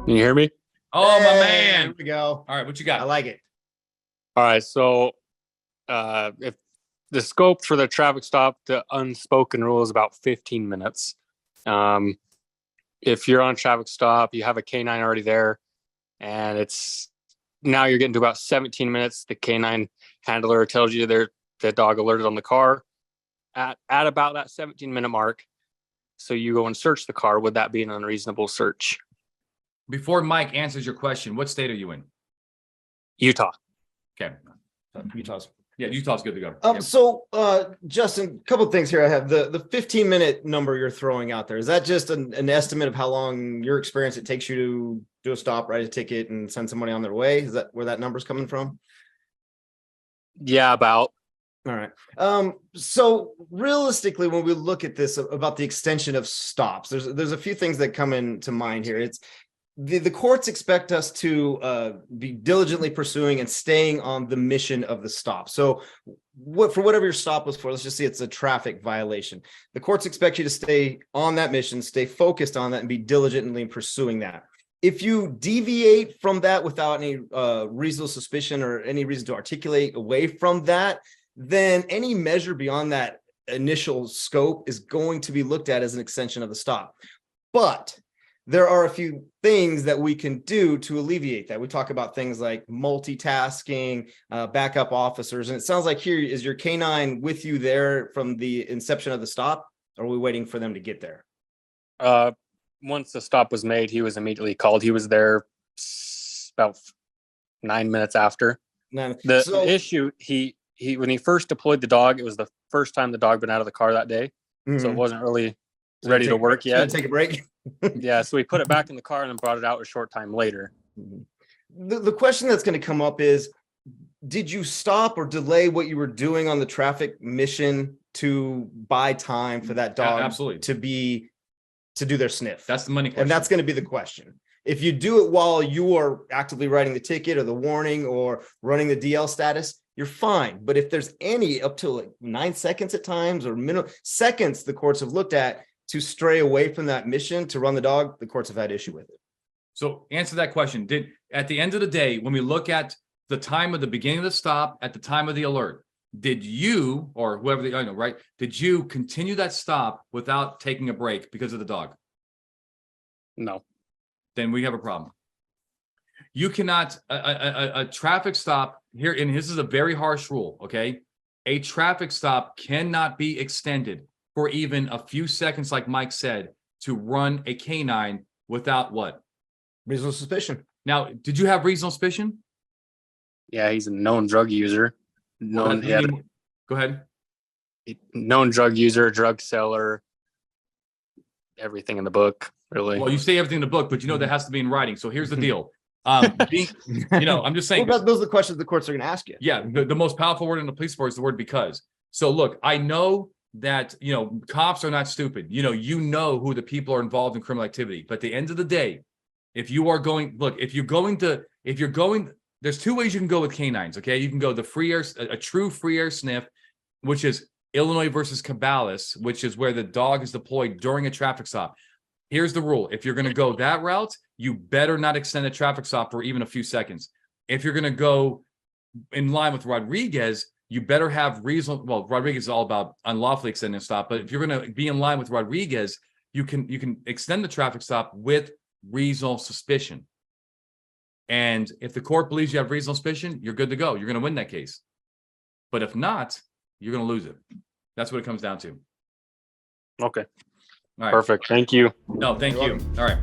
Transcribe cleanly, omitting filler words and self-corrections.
Can you hear me? Oh, my man. Here we go. All right, what you got? I like it. All right. So, if the scope for the traffic stop, the unspoken rule is about 15 minutes. If you're on a traffic stop, you have a K9 already there, and now you're getting to about 17 minutes. The K9 handler tells you the dog alerted on the car at about that 17-minute mark. So you go and search the car. Would that be an unreasonable search? Before Mike answers your question, what state are you in? Utah. Okay. Utah's. Yeah, Utah's good to go. Yep. So, Justin, a couple of things here. I have the 15-minute number you're throwing out there. Is that just an estimate of how long your experience it takes you to do a stop, write a ticket, and send somebody on their way? Is that where that number's coming from? Yeah, about. All right. So realistically, when we look at this about the extension of stops, there's a few things that come into mind here. It's the courts expect us to be diligently pursuing and staying on the mission of the stop. So for whatever your stop was for, let's just say it's a traffic violation. The courts expect you to stay on that mission, stay focused on that, and be diligently pursuing that. If you deviate from that without any reasonable suspicion or any reason to articulate away from that, then any measure beyond that initial scope is going to be looked at as an extension of the stop. But there are a few things that we can do to alleviate that. We talk about things like multitasking, backup officers, and it sounds like here is your K9 with you there from the inception of the stop, or are we waiting for them to get there? Once the stop was made, he was immediately called. He was there about 9 minutes after. The issue, he when he first deployed the dog, it was the first time the dog been out of the car that day. Mm-hmm. So it wasn't really ready to work yet. Take a break. Yeah, so we put it back in the car and then brought it out a short time later. The question that's going to come up is, did you stop or delay what you were doing on the traffic mission to buy time for that dog absolutely to do their sniff? That's the money question. And that's going to be the question. If you do it while you are actively writing the ticket or the warning or running the DL status, you're fine. But if there's any up to like 9 seconds at times or minute seconds the courts have looked at to stray away from that mission to run the dog, the courts have had issue with it. So answer that question. At the end of the day, when we look at the time of the beginning of the stop, at the time of the alert, did you, or whoever did you continue that stop without taking a break because of the dog? No. Then we have a problem. You cannot, a traffic stop here, and this is a very harsh rule, okay? A traffic stop cannot be extended for even a few seconds, like Mike said, to run a K9 without what? Reasonable suspicion. Now, did you have reasonable suspicion? Yeah, he's a known drug user. Go ahead. Known drug user, drug seller, everything in the book, really. Well, you say everything in the book, but you know that has to be in writing. So here's the deal. I'm just saying. Well, those are the questions the courts are going to ask you. Yeah, the most powerful word in the police force is the word because. So look, I know that, cops are not stupid. You know who the people are involved in criminal activity. But at the end of the day, if you're going, there's two ways you can go with K9s, okay? You can go a true free air sniff, which is Illinois versus Caballas, which is where the dog is deployed during a traffic stop. Here's the rule. If you're going to go that route, you better not extend a traffic stop for even a few seconds. If you're going to go in line with Rodriguez, you better have reasonable. Well, Rodriguez is all about unlawfully extending a stop, but if you're going to be in line with Rodriguez, you can extend the traffic stop with reasonable suspicion. And if the court believes you have reasonable suspicion, you're good to go. You're going to win that case. But if not, you're going to lose it. That's what it comes down to. Okay. All right. Perfect. Thank you. No, thank you. All right.